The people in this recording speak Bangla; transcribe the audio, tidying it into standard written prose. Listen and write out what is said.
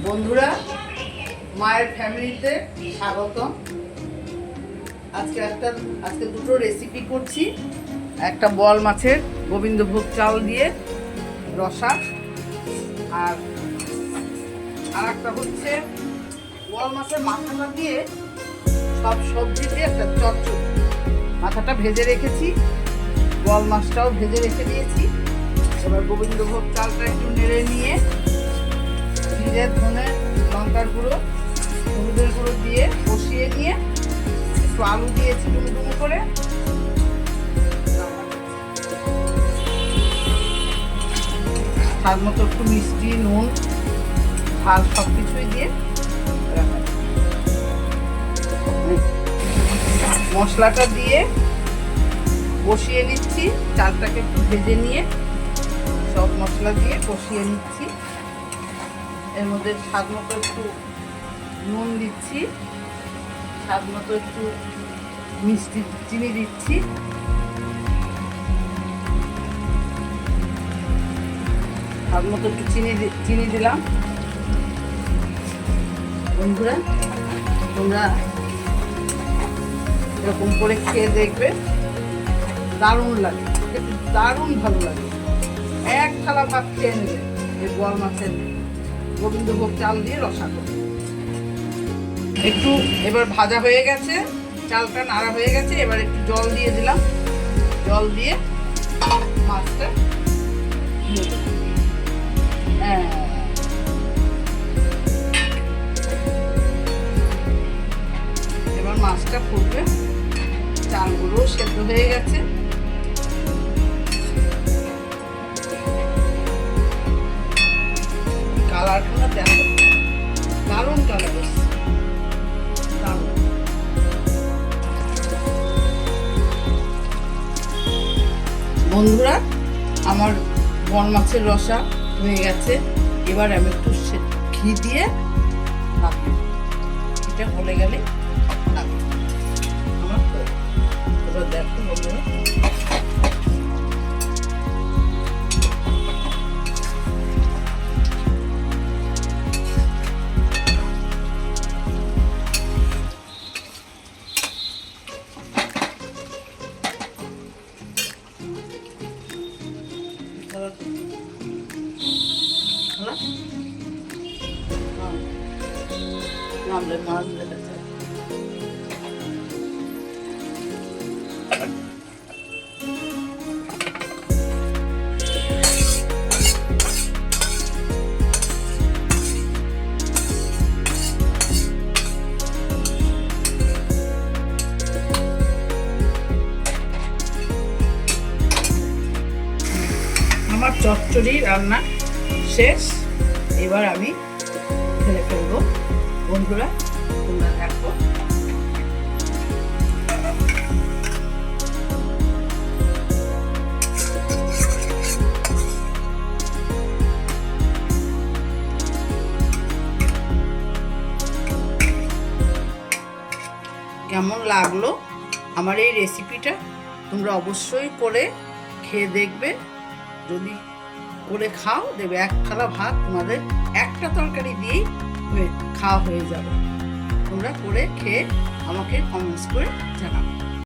বন্ধুরা, মায়ের ফ্যামিলিতে স্বাগতম। আজকে দুটো রেসিপি করছি। একটা বোয়াল মাছের গোবিন্দভোগ চাল দিয়ে রসা, আর একটা হচ্ছে বোয়াল মাছের মাথাটা দিয়ে সব সবজি দিয়ে একটা চচ্চড়ি। মাথাটা ভেজে রেখেছি, বোয়াল মাছটাও ভেজে রেখে দিয়েছি। এবার গোবিন্দভোগ চালটা একটু নেড়ে নিয়ে জিরে, ধনে, লঙ্কার গুঁড়ো, হলুদের গুঁড়ো দিয়ে কষিয়ে নিয়ে একটু আলু দিয়েছি ডুমো করে, স্বাদ মতো একটু মিষ্টি, নুন, ঝাল সব কিছুই দিয়ে মশলাটা দিয়ে কষিয়ে নিচ্ছি। চালটাকে একটু ভেজে নিয়ে সব মশলা দিয়ে কষিয়ে নিচ্ছি। এর মধ্যে স্বাদ মতো একটু নুন দিচ্ছি, স্বাদ মতো একটু মিষ্টি চিনি দিচ্ছি, স্বাদ মতো একটু চিনি দিলাম। বন্ধুরা, তোমরা এরকম করে খেয়ে দেখবে, দারুণ লাগে, দারুণ ভালো লাগে। এক থালা ভাত খেয়ে নেবে এই বোয়াল মাছের গোবিন্দভোগ চাল দিয়ে রসা করে। একটু এবার ভাজা হয়ে গেছে, চালটা নাড়া হয়ে গেছে। এবার একটু জল দিয়ে দিলাম, জল দিয়ে মাছটা এবার মাছটা ফুটবে। চালগুলো সেদ্ধ হয়ে গেছে। কালারটা দেখো, দারুণ কালার এসছে, দারুণ। বন্ধুরা, আমার বোয়াল মাছের রসা হয়ে গেছে। এবার আমি একটু ঘি দিয়ে নামিয়ে, এটা হলে গেলে নামিয়ে আমার। এবার দেখো বন্ধুরা, নামলে মাছ লেগেছে। আমার চচ্চড়ি রান্না শেষ। এবার আমি ঢেলে ফেলবো। বন্ধুরা, তোমরা দেখো, কেমন লাগলো আমার এই রেসিপিটা। তোমরা অবশ্যই করে খেয়ে দেখবে। যদি করে খাও, দেবে এক থালা ভাত তোমাদের একটা তরকারি দিয়েই খাওয়া হয়ে যাবে। তোমরা করে খেয়ে আমাকে কমেন্টস করে জানাবে।